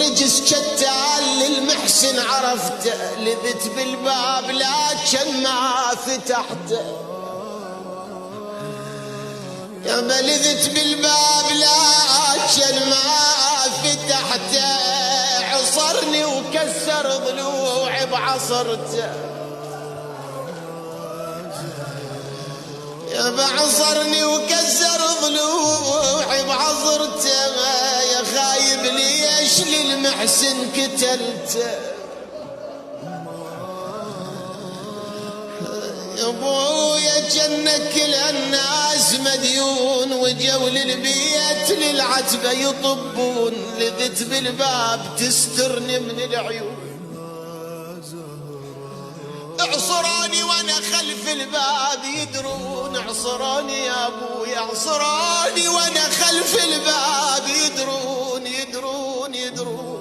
والرجس شتال للمحسن عرفته، لذت بالباب لكن ما فتحته. يا ما لذت بالباب لكن ما فتحته، عصرني وكسر ضلوعي بعصرته. يا بعصرني وكسر ضلوعي بعصرته، يا خايب ليش للمحسن قتلته. يا ابويا جنك للناس مديون، وجو للبيت للعتبة يطبون، لذت بالباب تسترني من العيون. اعصروني وانا خلف الباب يدرون، اعصروني يا ابويا اعصروني وانا خلف الباب يدرون يدرون يدرون.